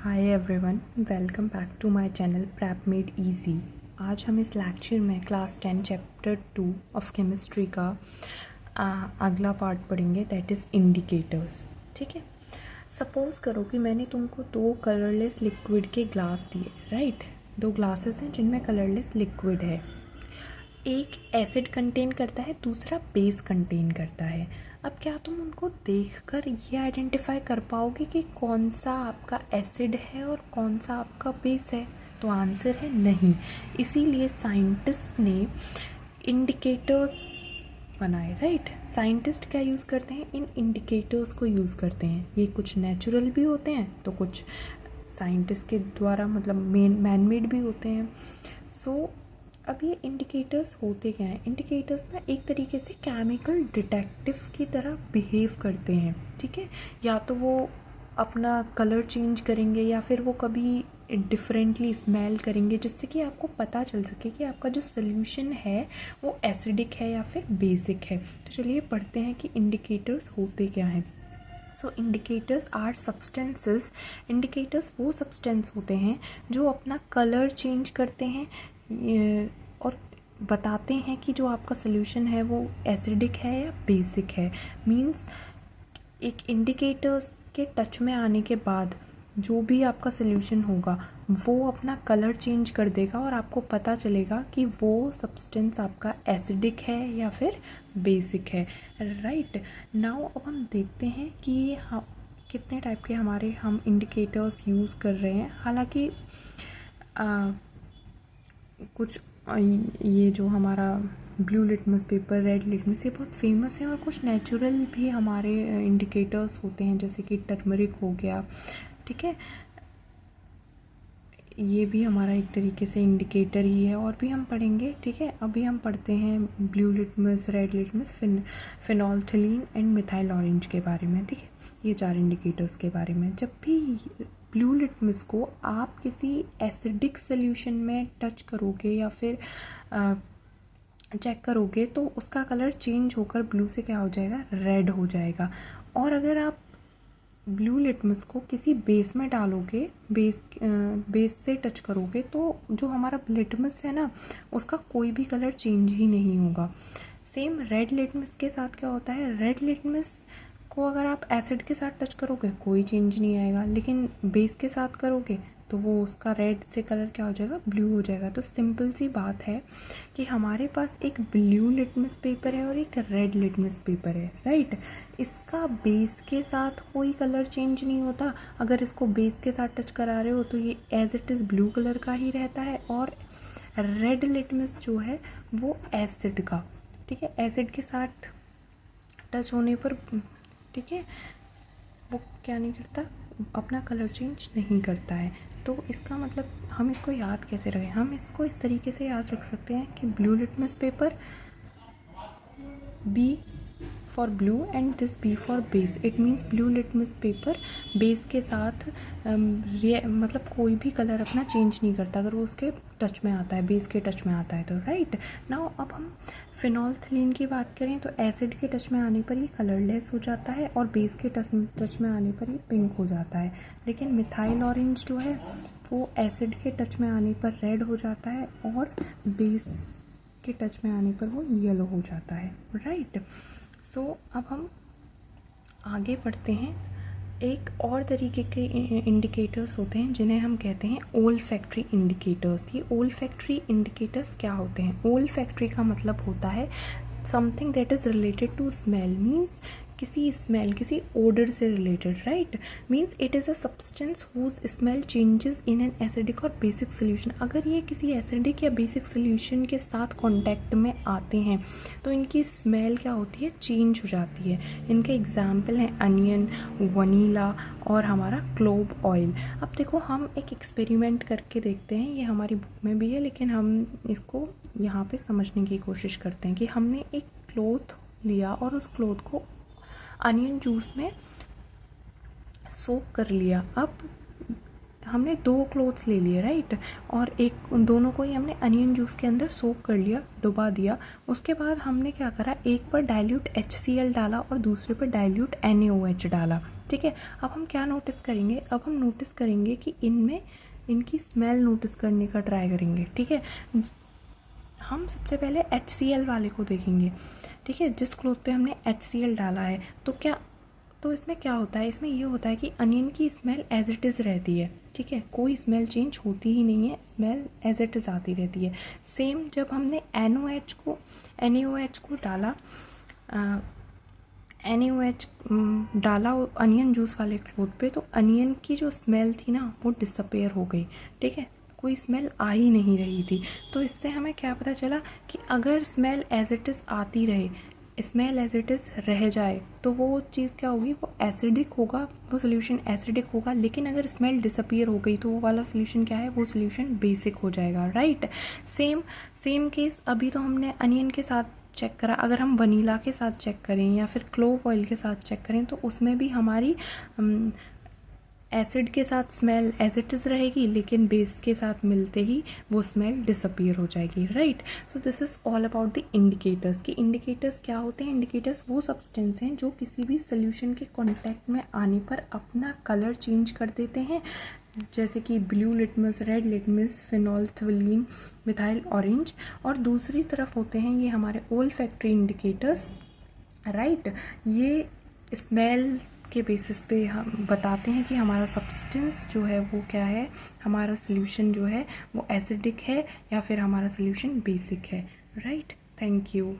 Hi everyone, welcome back to my channel prep made easy. आज हम इस lecture में क्लास 10 चैप्टर 2 ऑफ केमिस्ट्री का अगला पार्ट पढ़ेंगे, दैट इज़ इंडिकेटर्स। ठीक है, सपोज करो कि मैंने तुमको दो कलरलेस लिक्विड के ग्लास दिए, राइट। दो ग्लासेस हैं जिनमें कलरलेस लिक्विड है। एक एसिड कंटेन करता है, दूसरा बेस कंटेन करता है। अब क्या तुम उनको देखकर ये आइडेंटिफाई कर पाओगे कि कौन सा आपका एसिड है और कौन सा आपका बेस है? तो आंसर है नहीं। इसीलिए साइंटिस्ट ने इंडिकेटर्स बनाए, राइट। साइंटिस्ट क्या यूज़ करते हैं? इन इंडिकेटर्स को यूज़ करते हैं। ये कुछ नेचुरल भी होते हैं तो कुछ साइंटिस्ट के द्वारा मतलब मैन मेड भी होते हैं। अब ये इंडिकेटर्स होते क्या हैं? इंडिकेटर्स ना एक तरीके से केमिकल डिटेक्टिव की तरह बिहेव करते हैं, ठीक है। या तो वो अपना कलर चेंज करेंगे या फिर वो कभी डिफरेंटली स्मेल करेंगे, जिससे कि आपको पता चल सके कि आपका जो सोल्यूशन है वो एसिडिक है या फिर बेसिक है। तो चलिए पढ़ते हैं कि इंडिकेटर्स होते क्या हैं। Indicators are substances. इंडिकेटर्स वो सब्सटेंस होते हैं जो अपना कलर चेंज करते हैं और बताते हैं कि जो आपका सोल्यूशन है वो एसिडिक है या बेसिक है। मींस एक इंडिकेटर्स के टच में आने के बाद जो भी आपका सोल्यूशन होगा वो अपना कलर चेंज कर देगा और आपको पता चलेगा कि वो सब्सटेंस आपका एसिडिक है या फिर बेसिक है, राइट। नाउ अब हम देखते हैं कि हम कितने टाइप के हम इंडिकेटर्स यूज़ कर रहे हैं। हालांकि कुछ ये जो हमारा blue litmus paper, red litmus, ये बहुत फेमस है और कुछ नेचुरल भी हमारे इंडिकेटर्स होते हैं, जैसे कि टर्मरिक हो गया, ठीक है। ये भी हमारा एक तरीके से इंडिकेटर ही है और भी हम पढ़ेंगे, ठीक है। अभी हम पढ़ते हैं blue litmus, red litmus, phenolphthalein and methyl orange के बारे में, ठीक है। ये चार इंडिकेटर्स के बारे में। जब भी ब्लू लिटमस को आप किसी एसिडिक सोल्यूशन में टच करोगे या फिर चेक करोगे तो उसका कलर चेंज होकर ब्लू से क्या हो जाएगा? रेड हो जाएगा। और अगर आप ब्लू लिटमस को किसी बेस में डालोगे, बेस से टच करोगे, तो जो हमारा लिटमस है ना उसका कोई भी कलर चेंज ही नहीं होगा। सेम रेड लिटमस के साथ क्या होता है? रेड लिटमस को अगर आप एसिड के साथ टच करोगे कोई चेंज नहीं आएगा, लेकिन बेस के साथ करोगे तो वो उसका रेड से कलर क्या हो जाएगा? ब्लू हो जाएगा। तो सिंपल सी बात है कि हमारे पास एक ब्लू लिटमस पेपर है और एक रेड लिटमस पेपर है, राइट। इसका बेस के साथ कोई कलर चेंज नहीं होता। अगर इसको बेस के साथ टच करा रहे हो तो ये as it is blue colour का ही रहता है। और रेड लिटमस जो है वो एसिड का, ठीक है, एसिड के साथ टच होने पर, ठीक है, वो क्या नहीं करता? अपना कलर चेंज नहीं करता है। तो इसका मतलब हम इसको याद कैसे रखें? हम इसको इस तरीके से याद रख सकते हैं कि blue litmus paper, B for blue and this B for base. It means blue litmus paper base के साथ मतलब कोई भी कलर अपना चेंज नहीं करता अगर वो उसके टच में आता है, बेस के टच में आता है तो, राइट। नाउ अब हम फिनोल्फथालीन की बात करें तो एसिड के टच में आने पर ये कलरलेस हो जाता है और बेस के टच में आने पर ये पिंक हो जाता है। लेकिन मिथाइल ऑरेंज जो है वो एसिड के टच में आने पर रेड हो जाता है और बेस के टच में आने पर वो येलो हो जाता है, राइट। अब हम आगे बढ़ते हैं। एक और तरीके के इंडिकेटर्स होते हैं जिन्हें हम कहते हैं ओल्फैक्टरी इंडिकेटर्स। ये ओल्फैक्टरी इंडिकेटर्स क्या होते हैं? ओल्फैक्टरी का मतलब होता है something that is related to smell. Means किसी स्मेल, किसी ओडर से रिलेटेड, right. Means it is a substance whose smell changes in an acidic और बेसिक सोल्यूशन। अगर ये किसी एसिडिक या बेसिक सोल्यूशन के साथ कांटेक्ट में आते हैं तो इनकी स्मेल क्या होती है? चेंज हो जाती है। इनके एग्जाम्पल हैं अनियन, वनीला और हमारा क्लोव ऑयल। अब देखो हम एक एक्सपेरिमेंट करके देखते हैं, ये हमारी बुक में भी है लेकिन हम इसको यहाँ पे समझने की कोशिश करते हैं कि हमने एक क्लॉथ लिया और उस क्लॉथ को अनियन जूस में सोक कर लिया। अब हमने 2 क्लोथ्स ले लिए राइट, और दोनों को ही हमने अनियन जूस के अंदर सोक कर लिया, डुबा दिया। उसके बाद हमने क्या करा, एक पर डाइल्यूट HCl डाला और दूसरे पर डाइल्यूट NaOH डाला। ठीक है, अब हम क्या नोटिस करेंगे, अब हम नोटिस करेंगे कि इनमें इनकी स्मेल नोटिस करने का ट्राई करेंगे। ठीक है, हम सबसे पहले HCl वाले को देखेंगे। ठीक है, जिस क्लोथ पे हमने HCl डाला है तो इसमें क्या होता है, इसमें ये होता है कि अनियन की स्मेल एज इट इज़ रहती है। ठीक है, कोई स्मेल चेंज होती ही नहीं है, स्मेल एज इट इज़ आती रहती है। सेम जब हमने NaOH को डाला, NaOH डाला अनियन जूस वाले क्लोथ पे, तो अनियन की जो स्मेल थी ना वो डिसअपेयर हो गई। ठीक है, कोई स्मेल आ ही नहीं रही थी। तो इससे हमें क्या पता चला कि अगर स्मेल एज इट इज़ आती रहे, स्मेल एज इट इज़ रह जाए, तो वो चीज़ क्या होगी, वो एसिडिक होगा, वो सोल्यूशन एसिडिक होगा। लेकिन अगर स्मेल डिसअपियर हो गई तो वो वाला सोल्यूशन क्या है, वो सोल्यूशन बेसिक हो जाएगा। राइट, सेम केस अभी तो हमने अनियन के साथ चेक करा। अगर हम वनीला के साथ चेक करें या फिर क्लोव ऑयल के साथ चेक करें तो उसमें भी हमारी एसिड के साथ स्मेल एज इट इज़ रहेगी, लेकिन बेस के साथ मिलते ही वो स्मेल डिसअपियर हो जाएगी। Right, so this is all about the indicators. कि इंडिकेटर्स क्या होते हैं, इंडिकेटर्स वो सब्सटेंस हैं जो किसी भी सोल्यूशन के कांटेक्ट में आने पर अपना कलर चेंज कर देते हैं, जैसे कि blue litmus, red litmus, phenolphthalein, methyl orange. और दूसरी तरफ होते हैं ये हमारे ओल्फैक्टरी इंडिकेटर्स। राइट, ये स्मेल के बेसिस पे हम बताते हैं कि हमारा सब्सटेंस जो है वो क्या है, हमारा सोल्यूशन जो है वो एसिडिक है या फिर हमारा सोल्यूशन बेसिक है। Right, thank you.